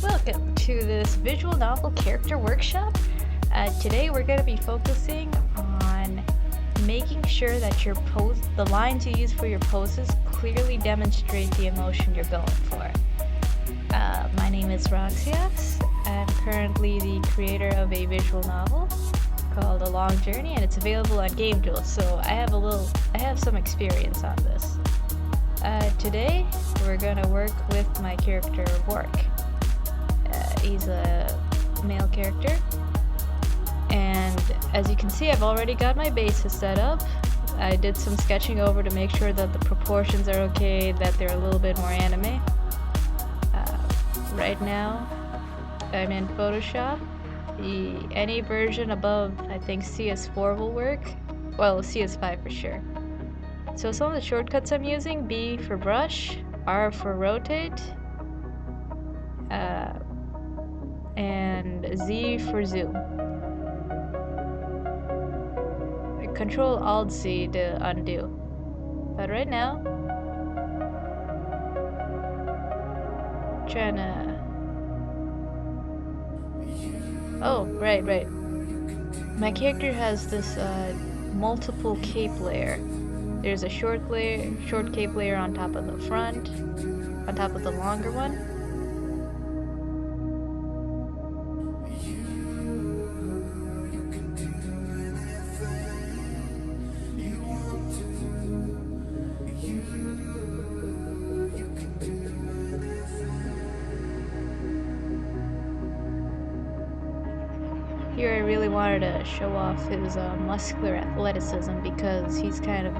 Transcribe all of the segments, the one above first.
Welcome to this visual novel character workshop. Today we're going to be focusing on making sure that the lines you use for your poses clearly demonstrate the emotion you're going for. My name is Roxias. I'm currently the creator of a visual novel called A Long Journey, and it's available on Game Duel, so I have some experience on this. Today we're going to work with my character Wark. He's a male character, and as you can see, I've already got my bases set up. I did some sketching over to make sure that the proportions are okay, that they're a little bit more anime. Right now I'm in Photoshop. Any version above, I think, CS4 will work. Well, CS5 for sure. So some of the shortcuts I'm using: B for brush, R for rotate, and Z for zoom. Control Alt Z to undo. But right now, trying to... Oh, right. My character has this multiple cape layer. There's a short cape layer on top of the front, on top of the longer one. Here I really wanted to show off his muscular athleticism, because he's kind of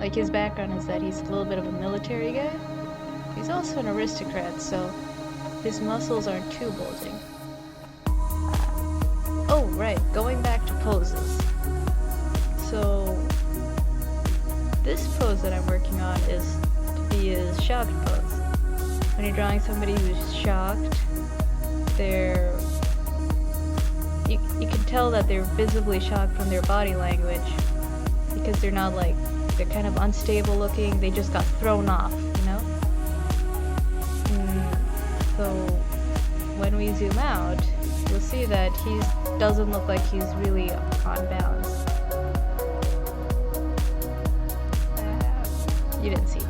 like, his background is that he's a little bit of a military guy. He's also an aristocrat, so his muscles aren't too bulging. Oh, right, going back to poses. So this pose that I'm working on is to be his shocked pose. When you're drawing somebody who's shocked, you can tell that they're visibly shocked from their body language, because they're kind of unstable looking. They just got thrown off, you know? So when we zoom out, you'll see that he doesn't look like he's really on balance. You didn't see that.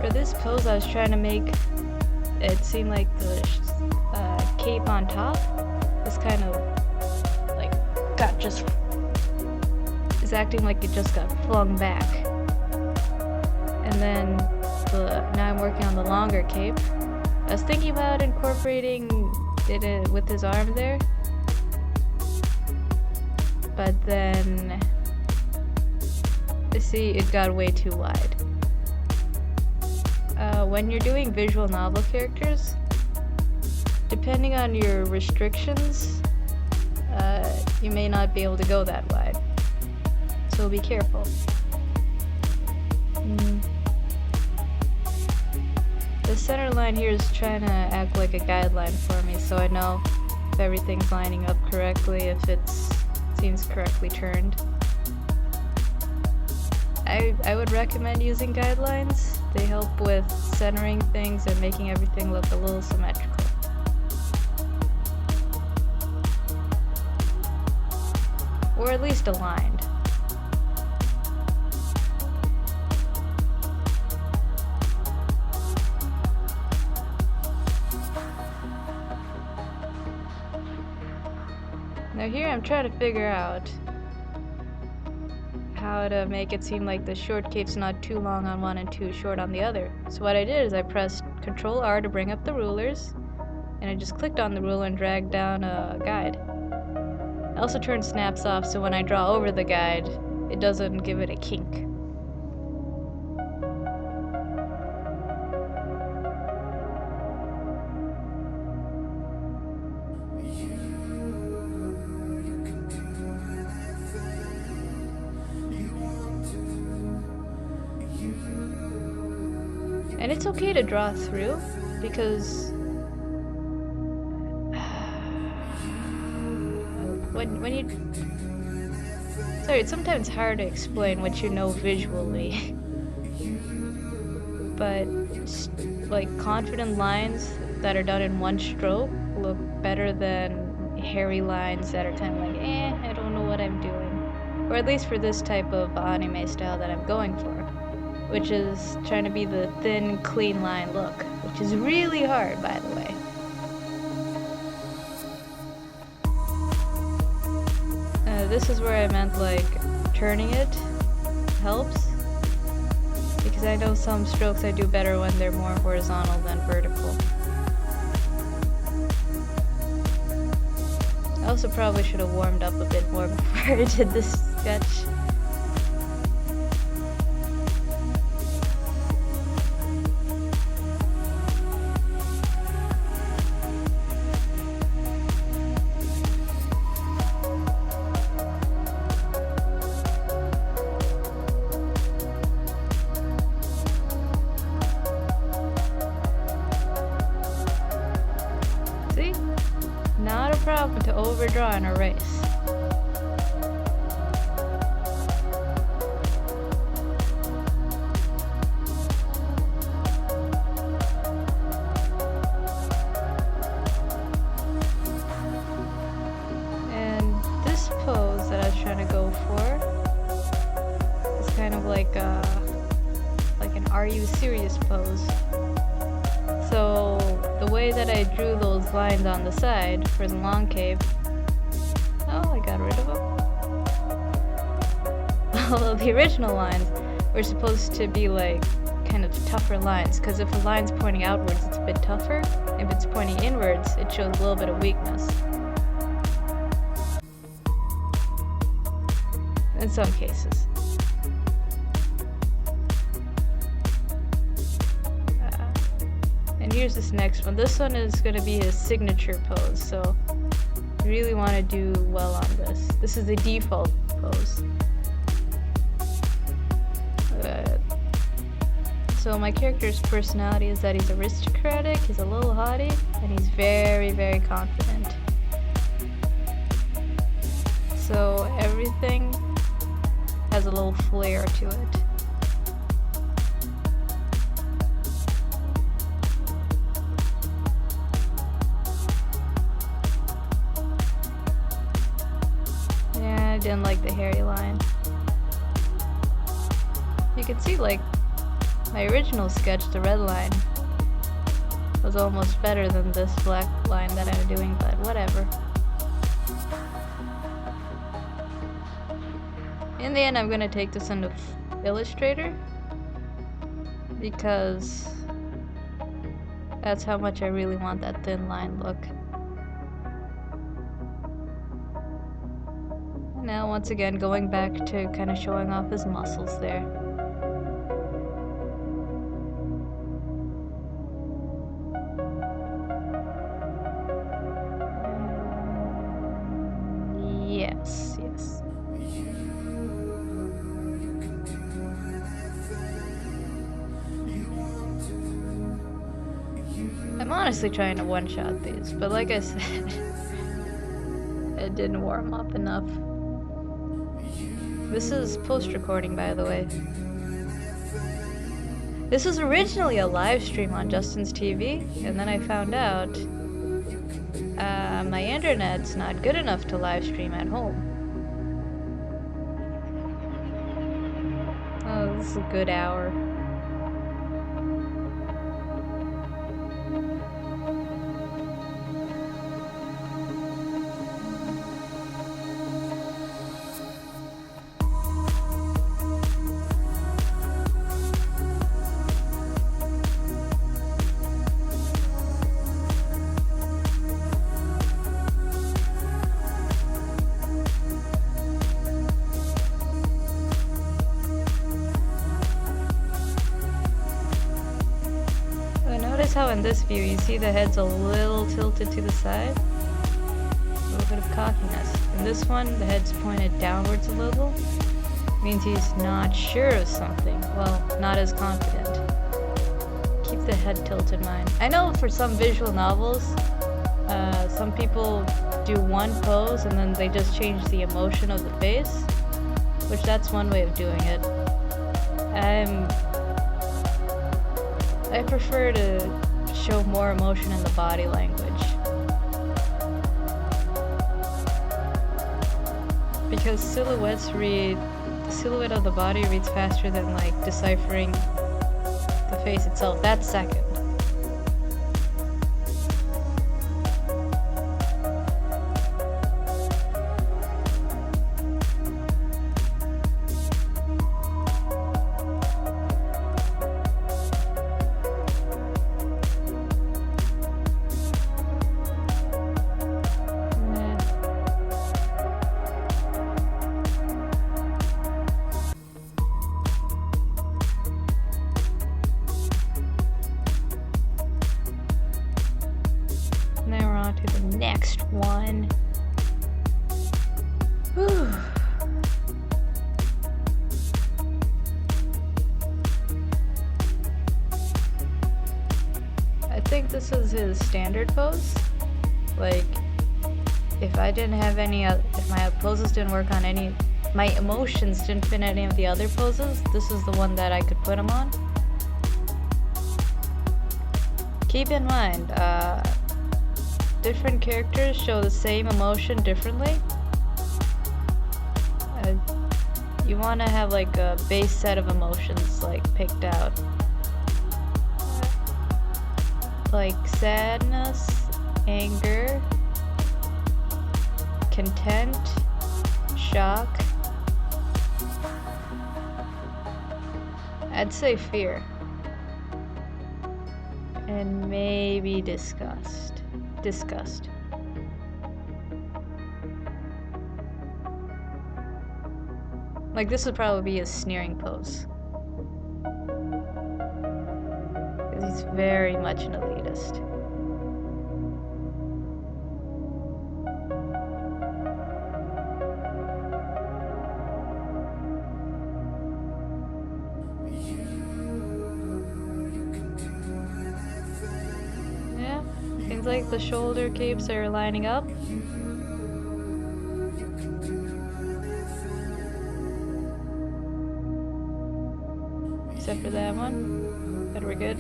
For this pose, I was trying to make it seem like the cape on top is kind of like is acting like it just got flung back. And then now I'm working on the longer cape. I was thinking about incorporating it with his arm there, but then see, it got way too wide. When you're doing visual novel characters, depending on your restrictions, you may not be able to go that wide. So be careful. The center line here is trying to act like a guideline for me, so I know if everything's lining up correctly, if it seems correctly turned. I would recommend using guidelines. They help with centering things and making everything look a little symmetrical. Or at least aligned. Now here I'm trying to figure out how to make it seem like the short cape's not too long on one and too short on the other. So what I did is I pressed Control R to bring up the rulers, and I just clicked on the ruler and dragged down a guide. I also turned snaps off, so when I draw over the guide, it doesn't give it a kink. And it's okay to draw through, because when you... Sorry, it's sometimes hard to explain what you know visually. But like confident lines that are done in one stroke look better than hairy lines that are kind of like, I don't know what I'm doing. Or at least for this type of anime style that I'm going for, which is trying to be the thin, clean line look, which is really hard, by the way. This is where I meant like turning it helps, because I know some strokes I do better when they're more horizontal than vertical. I also probably should have warmed up a bit more before I did this sketch. See? Not a problem to overdraw and erase. And this pose that I was trying to go for is kind of like an "Are you serious" pose. So the way that I drew those lines on the side for the long cape, oh, I got rid of them. Although the original lines were supposed to be like kind of tougher lines, because if a line's pointing outwards, it's a bit tougher. If it's pointing inwards, it shows a little bit of weakness. In some cases. And here's this next one. This one is going to be his signature pose, so you really want to do well on this. This is the default pose. So my character's personality is that he's aristocratic, he's a little haughty, and he's very, very confident. So everything has a little flair to it. I didn't like the hairy line. You can see, like, my original sketch, the red line, was almost better than this black line that I'm doing, but whatever. In the end, I'm gonna take this into Illustrator, because that's how much I really want that thin line look. Now, once again, going back to kind of showing off his muscles there. Yes, yes. I'm honestly trying to one-shot these, but like I said, it didn't warm up enough. This is post-recording, by the way. This was originally a live stream on Justin's TV, and then I found out my internet's not good enough to live stream at home. Oh, this is a good hour. Notice how in this view you see the head's a little tilted to the side? A little bit of cockiness. In this one, the head's pointed downwards a little. Means he's not sure of something. Well, not as confident. head tilt in mine. I know for some visual novels, some people do one pose and then they just change the emotion of the face, which that's one way of doing it. I prefer to show more emotion in the body language. Because the silhouette of the body reads faster than like deciphering the face itself. That's second. To the next one. Whew. I think this is his standard pose. Like, if I didn't have if my poses didn't work on my emotions didn't fit any of the other poses, this is the one that I could put him on. Keep in mind, different characters show the same emotion differently. You want to have like a base set of emotions like picked out. Like sadness, anger, content, shock. I'd say fear. And maybe disgust. Like, this would probably be a sneering pose. Because he's very much an elitist. Yeah, seems like the shoulder capes are lining up. Except for that one, but we're good.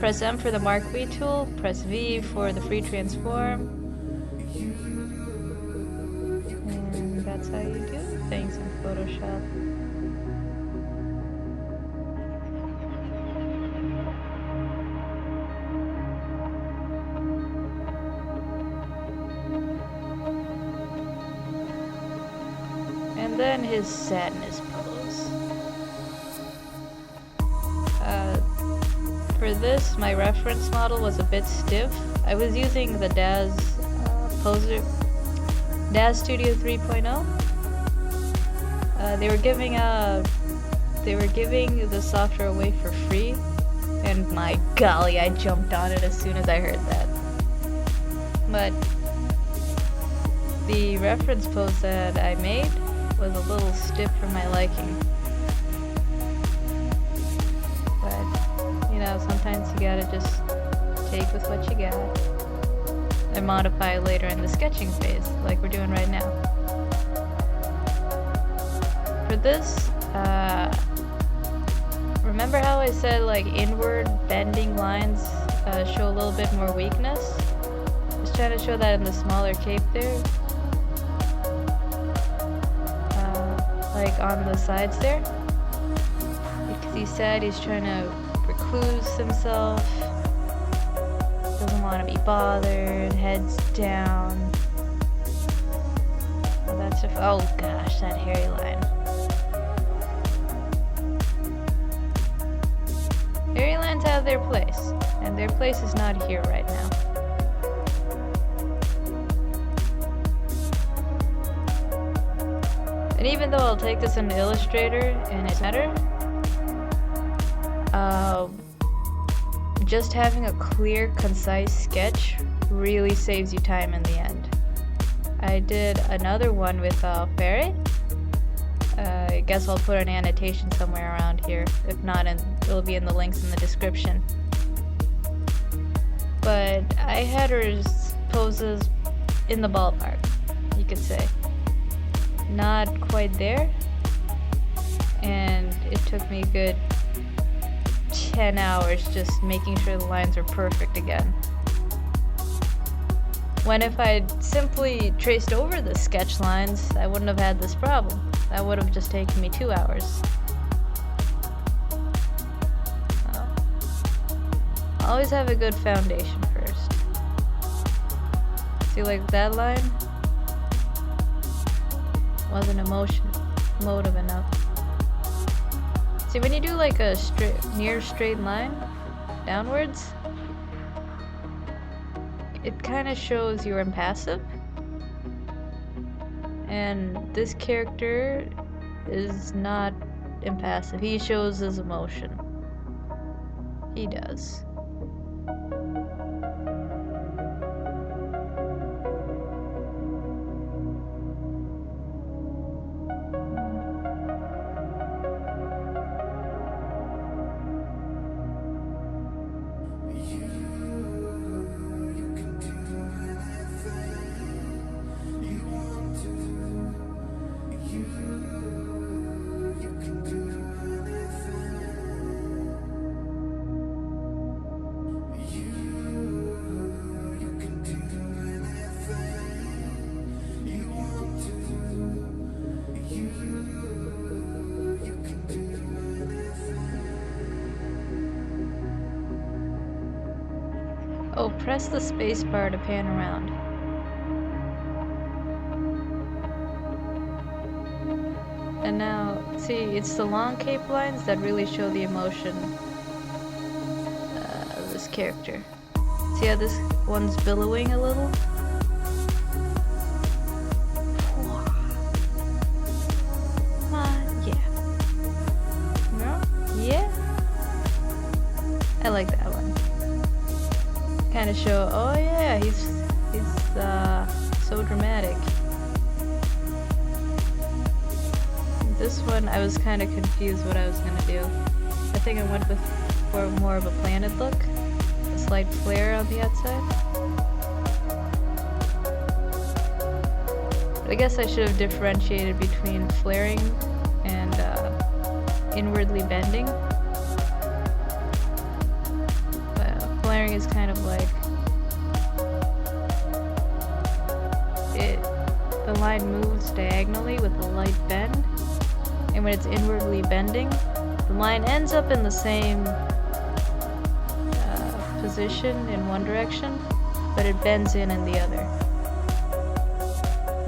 Press M for the Mark V tool, press V for the free transform. And that's how you do things in Photoshop. And then his sadness pose. For this, my reference model was a bit stiff. I was using the DAZ Studio 3.0. They were giving the software away for free, and my golly, I jumped on it as soon as I heard that. But the reference pose that I made was a little stiff for my liking. Sometimes you gotta just take with what you got and modify later in the sketching phase, like we're doing right now. For this, remember how I said like inward bending lines show a little bit more weakness? Just trying to show that in the smaller cape there. Like on the sides there. Because he said he's trying to recluse himself, doesn't want to be bothered, head's down. Oh, that's oh gosh, that hairy line. Hairy lines have their place, and their place is not here right now. And even though I'll take this into Illustrator and it's better, just having a clear, concise sketch really saves you time in the end. I did another one with Ferret. I guess I'll put an annotation somewhere around here. If not, it'll be in the links in the description. but I had her poses in the ballpark, you could say. Not quite there, and it took me a good 10 hours just making sure the lines were perfect again. When if I'd simply traced over the sketch lines, I wouldn't have had this problem. That would have just taken me 2 hours. Always have a good foundation first. See, like that line wasn't emotive enough. See, when you do like a near straight line downwards, it kind of shows you're impassive. And this character is not impassive. He shows his emotion. He does. Oh, press the space bar to pan around. And now, see, it's the long cape lines that really show the emotion of this character. See how this one's billowing a little? Come on, yeah. No? Yeah? I like that one. Kind of show, oh yeah, he's so dramatic. This one, I was kind of confused what I was gonna do. I think I went for more of a planted look, a slight flare on the outside. But I guess I should have differentiated between flaring and inwardly bending. Flaring is kind of like the line moves diagonally with a light bend, and when it's inwardly bending, the line ends up in the same position in one direction, but it bends in the other.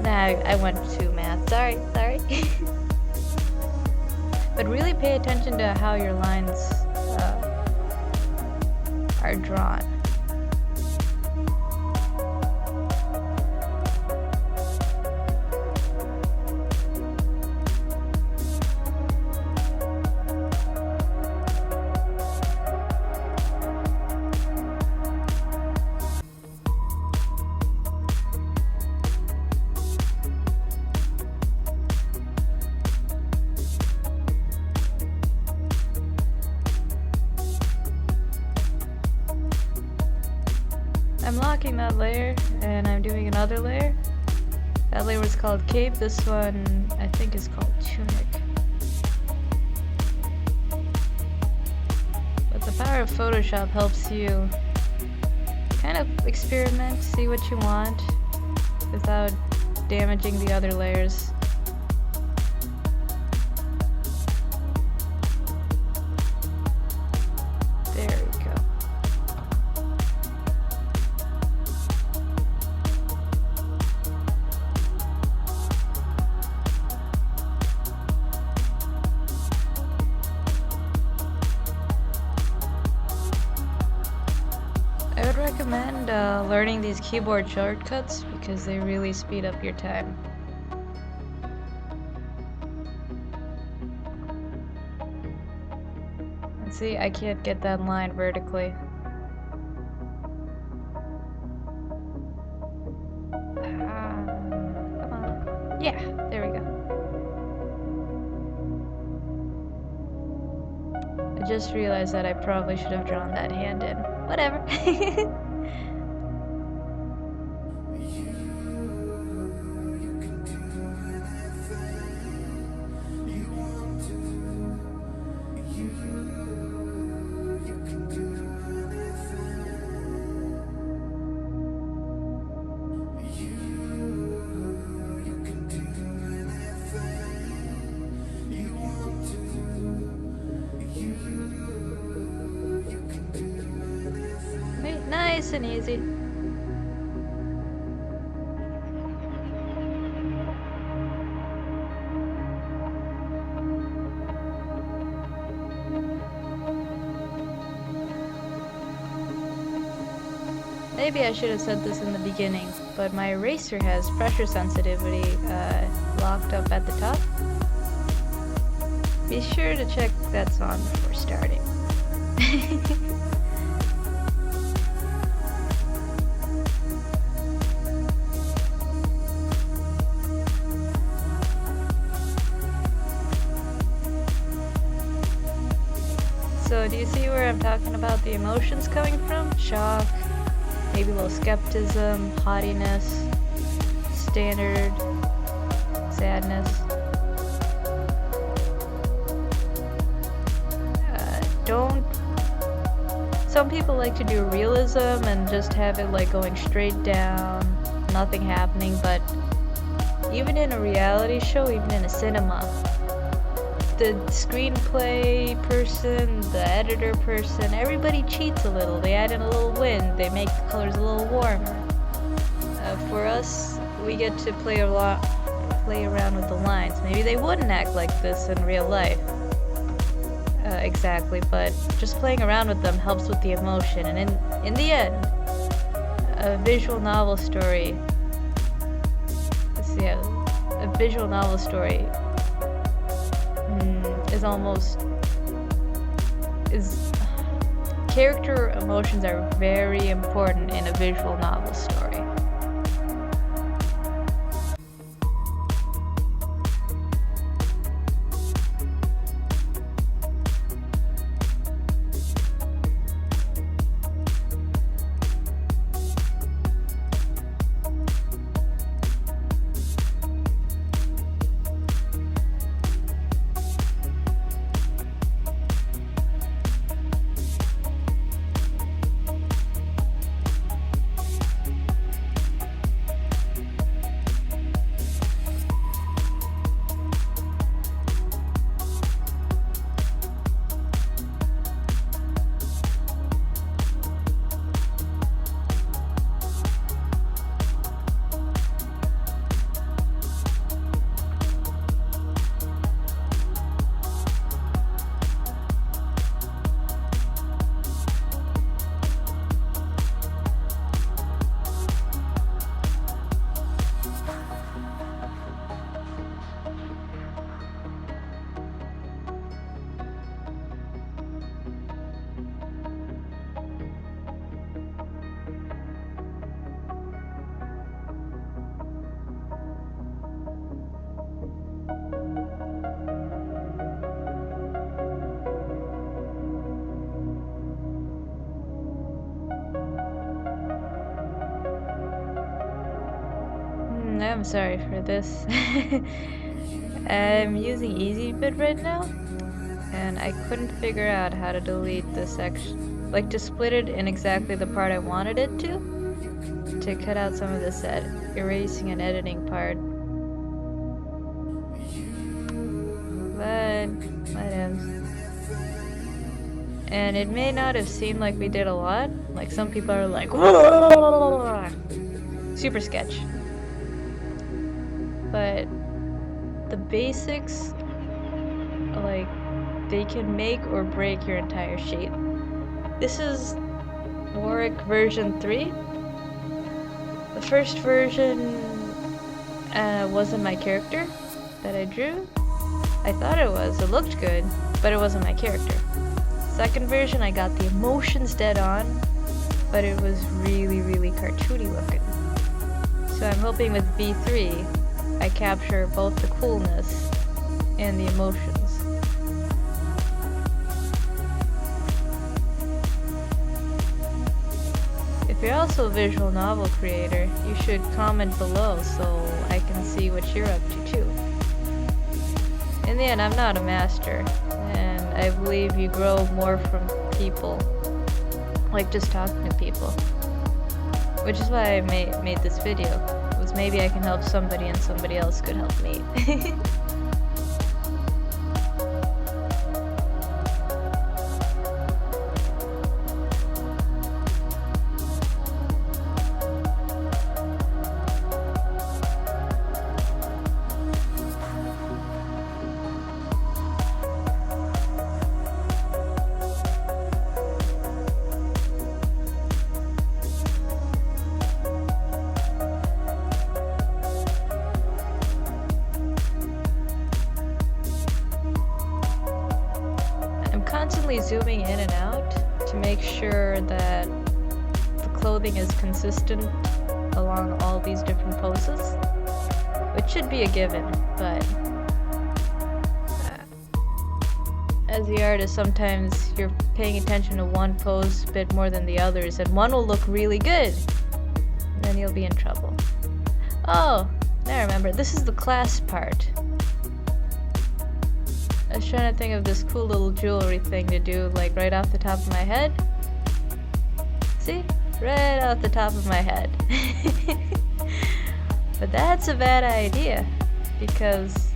Nah, I went too math. Sorry. But really pay attention to how your lines are drawn. I'm locking that layer, and I'm doing another layer. That layer was called cape. This one, I think, is called tunic. But the power of Photoshop helps you kind of experiment, see what you want, without damaging the other layers. There we go. I would recommend learning these keyboard shortcuts because they really speed up your time. And see, I can't get that line vertically. Come on. Yeah, there we go. I just realized that I probably should have drawn that hand in. Whatever. Nice and easy. Maybe I should have said this in the beginning, but my eraser has pressure sensitivity locked up at the top. Be sure to check that's on before starting. So do you see where I'm talking about the emotions coming from? Shock, maybe a little skepticism, haughtiness, standard, sadness. Some people like to do realism and just have it like going straight down, nothing happening, but even in a reality show, even in a cinema, the screenplay person, the editor person, everybody cheats a little. They add in a little wind, they make the colors a little warmer. For us, we get to play around with the lines. Maybe they wouldn't act like this in real life. Exactly, but just playing around with them helps with the emotion, and in the end, a visual novel story. A visual novel story character emotions are very important in a visual novel story. I'm sorry for this. I'm using EasyBit right now, and I couldn't figure out how to delete this section. Like to split it in exactly the part I wanted it to cut out some of this erasing and editing part. But whatevs. And it may not have seemed like we did a lot. Like some people are like, super sketch. But the basics, like, they can make or break your entire shape. This is Warwick version 3. The first version wasn't my character that I drew. I thought it was. It looked good, but it wasn't my character. Second version, I got the emotions dead on, but it was really, really cartoony looking. So I'm hoping with V3, I capture both the coolness and the emotions. If you're also a visual novel creator, you should comment below so I can see what you're up to too. In the end, I'm not a master, and I believe you grow more from people, like just talking to people. Which is why I made this video, was maybe I can help somebody and somebody else could help me. zooming in and out to make sure that the clothing is consistent along all these different poses, which should be a given, but as the artist, sometimes you're paying attention to one pose a bit more than the others, and one will look really good, and then you'll be in trouble. Oh, now I remember, this is the clasp part. I was trying to think of this cool little jewelry thing to do, like right off the top of my head. See? Right off the top of my head. But that's a bad idea, because,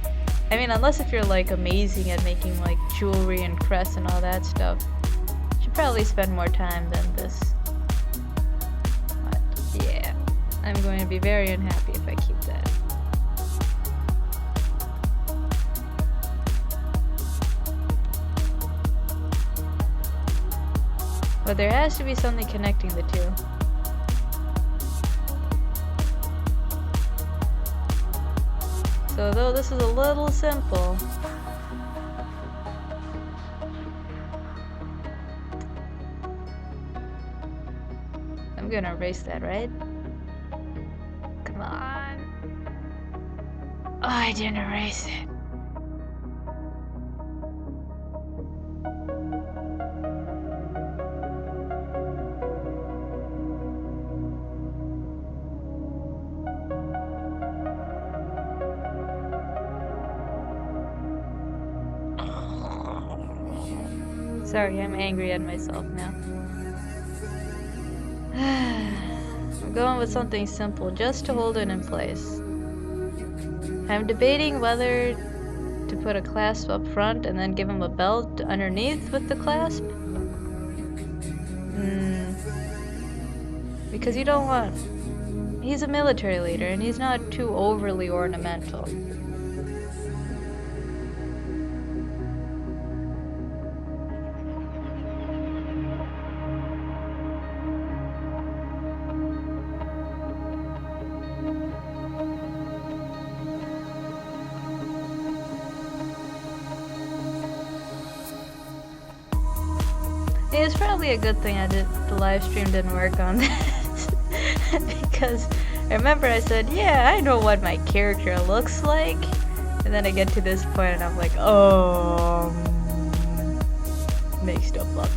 I mean, unless if you're like amazing at making like jewelry and crests and all that stuff, you should probably spend more time than this. But yeah, I'm going to be very unhappy if I keep that. But there has to be something connecting the two. So though this is a little simple, I'm gonna erase that, right? Come on. Oh, I didn't erase it. Sorry, I'm angry at myself now. I'm going with something simple, just to hold it in place. I'm debating whether to put a clasp up front and then give him a belt underneath with the clasp. Because you don't want... He's a military leader and he's not too overly ornamental. It's probably a good thing the live stream didn't work on this. Because I remember I said, yeah, I know what my character looks like. And then I get to this point and I'm like, oh, make stuff up.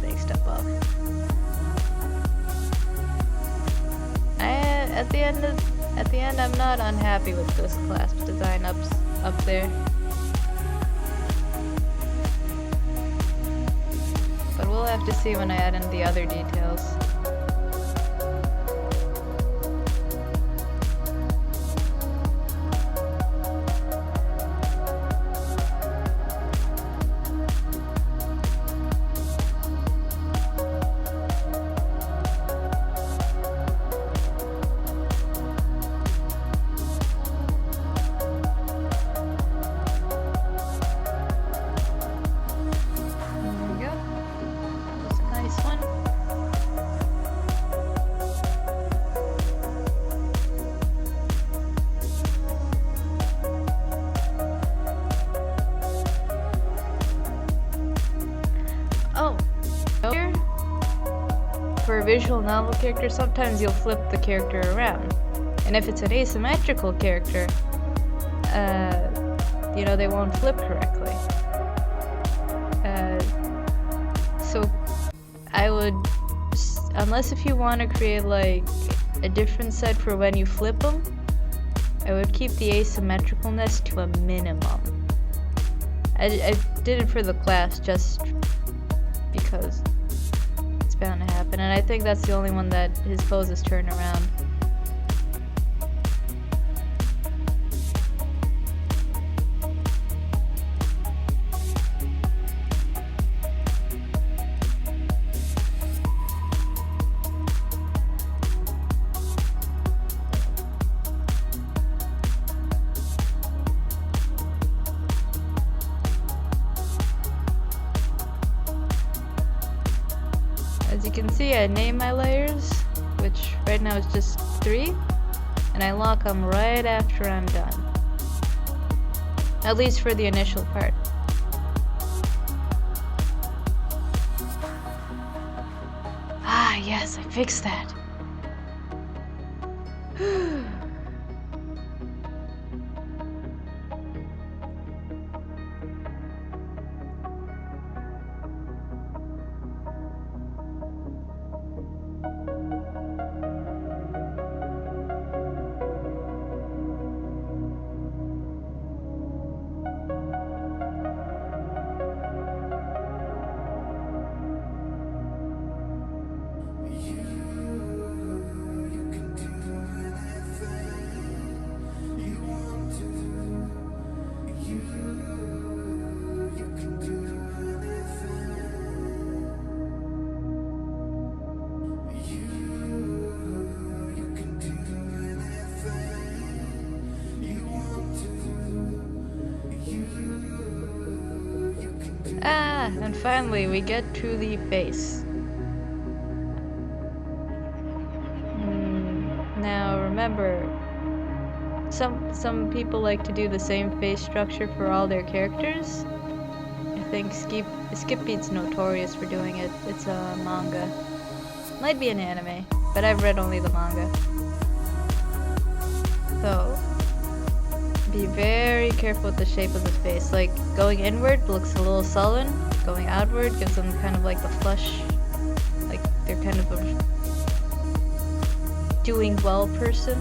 At the end, I'm not unhappy with this clasp design up there. But we'll have to see when I add in the other details. For a visual novel character, sometimes you'll flip the character around. And if it's an asymmetrical character, they won't flip correctly. So I would, unless if you want to create like a different set for when you flip them, I would keep the asymmetricalness to a minimum. I did it for the class just because it's bound to happen, and I think that's the only one that his poses turn around. As you can see, I name my layers, which right now is just 3, and I lock them right after I'm done. At least for the initial part. Ah, yes, I fixed that. Ah, and finally we get to the face. Now remember, some people like to do the same face structure for all their characters. I think Skip Beat's notorious for doing it. It's a manga. Might be an anime, but I've read only the manga. So, be very careful with the shape of the face. Like, going inward looks a little sullen. Going outward gives them kind of like the flush, like they're kind of a doing well person.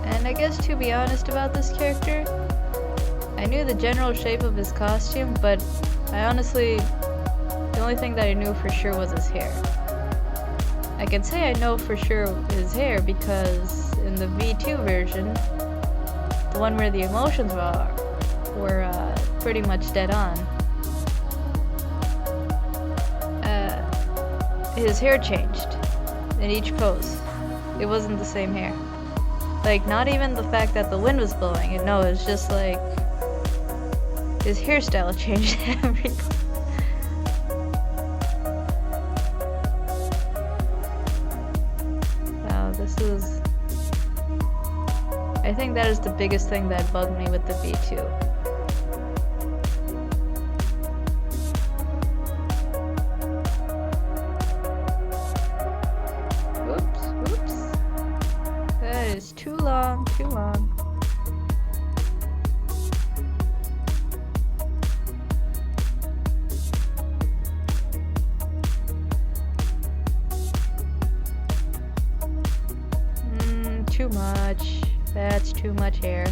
And I guess to be honest about this character, I knew the general shape of his costume, but I honestly, the only thing that I knew for sure was his hair. I can say I know for sure his hair because in the V2 version, the one where the emotions were pretty much dead on, his hair changed in each pose. It wasn't the same hair. Like, not even the fact that the wind was blowing it, no, it was just like his hairstyle changed every pose. I think that is the biggest thing that bugged me with the V2. Oops. That is too long. Too much. That's too much hair.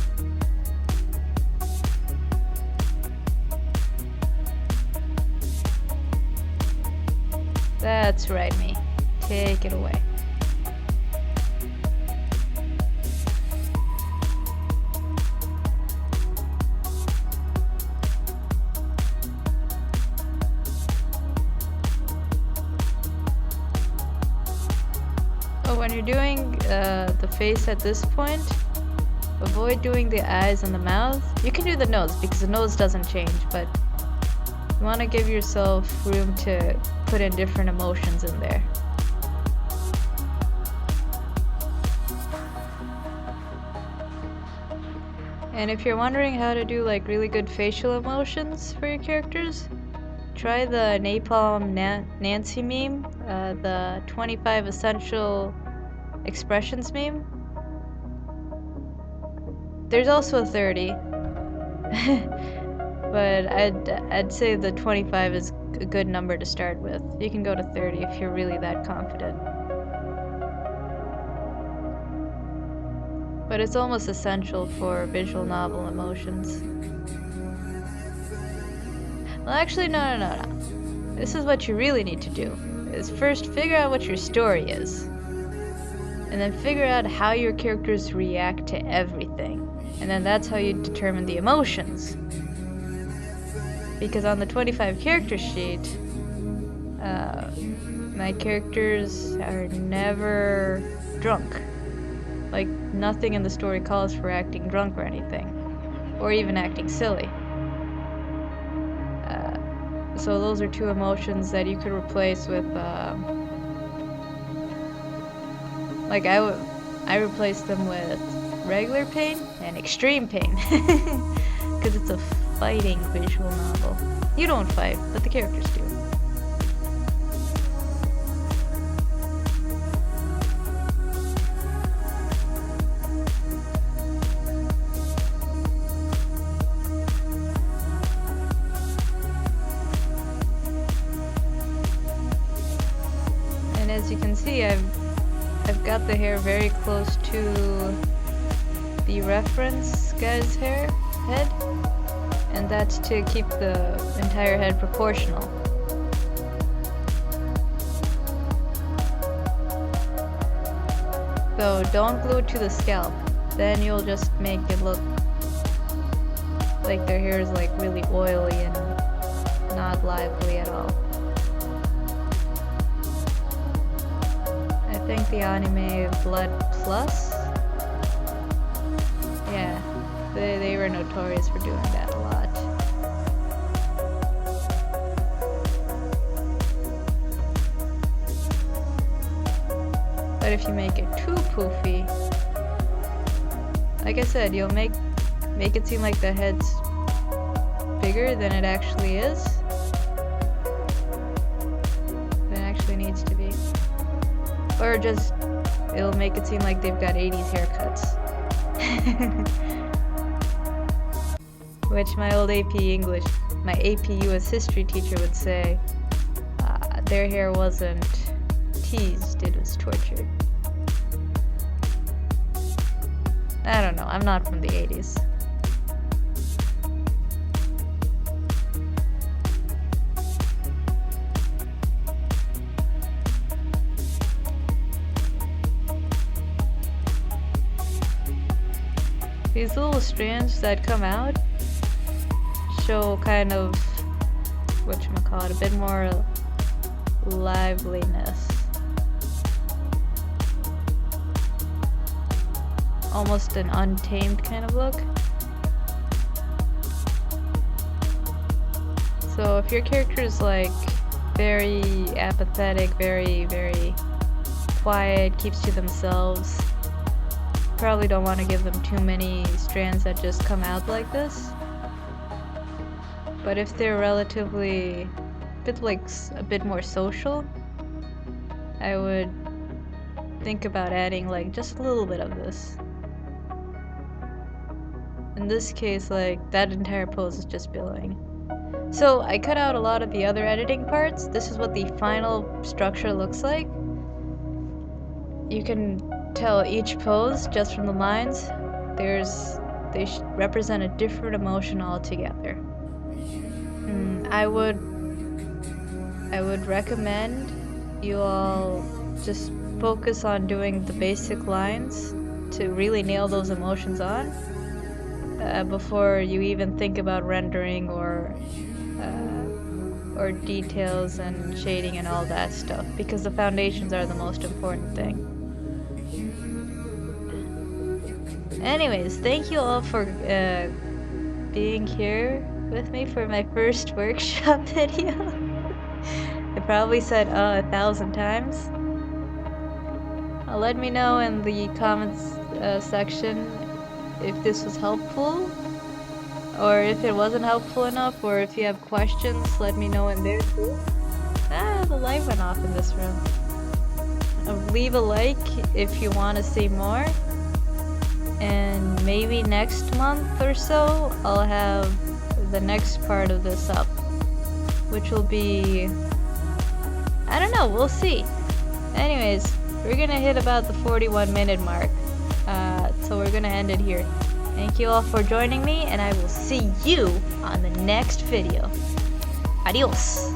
That's right, me. Take it away. When you're doing the face at this point, avoid doing the eyes and the mouth. You can do the nose because the nose doesn't change, but you want to give yourself room to put in different emotions in there. And if you're wondering how to do like really good facial emotions for your characters, try the Napalm Nancy meme, the 25 essential expressions meme. There's also a 30, but I'd say the 25 is a good number to start with. You can go to 30 if you're really that confident. But it's almost essential for visual novel emotions. Well, actually, no. This is what you really need to do, is first figure out what your story is. And then figure out how your characters react to everything. And then that's how you determine the emotions. Because on the 25 character sheet, my characters are never drunk. Like, nothing in the story calls for acting drunk or anything. Or even acting silly. So those are two emotions that you could replace with Like I replaced them with regular pain and extreme pain. Because it's a fighting visual novel. You don't fight, but the characters do. And as you can see, I've got the hair very close to the reference guy's head, and that's to keep the entire head proportional. So don't glue it to the scalp, then you'll just make it look like their hair is like really oily and not lively at all. I think the anime Blood Plus, yeah, they were notorious for doing that a lot. But if you make it too poofy, like I said, you'll make it seem like the head's bigger than it actually is. Than it actually needs to be. Or just, it'll make it seem like they've got 80s haircuts. Which my old AP English, my AP US history teacher would say, their hair wasn't teased, it was tortured. I don't know, I'm not from the 80s. These little strands that come out show kind of, whatchamacallit, a bit more liveliness. Almost an untamed kind of look. So if your character is like very apathetic, very, very quiet, keeps to themselves, probably don't want to give them too many strands that just come out like this. But if they're relatively a bit more social, I would think about adding like just a little bit of this. In this case, like that entire pose is just billowing. So I cut out a lot of the other editing parts. This is what the final structure looks like. You can tell each pose just from the lines. They represent a different emotion altogether. I would recommend you all just focus on doing the basic lines to really nail those emotions on before you even think about rendering or details and shading and all that stuff, because the foundations are the most important thing. Anyways, thank you all for being here with me for my first workshop video. I probably said 1,000 times. Let me know in the comments section if this was helpful, or if it wasn't helpful enough, or if you have questions, let me know in there too. The light went off in this room. Leave a like if you want to see more, and maybe next month or so I'll have the next part of this up, which will be, I don't know, we'll see. Anyways, we're gonna hit about the 41-minute mark, so we're gonna end it here. Thank you all for joining me, and I will see you on the next video. Adios!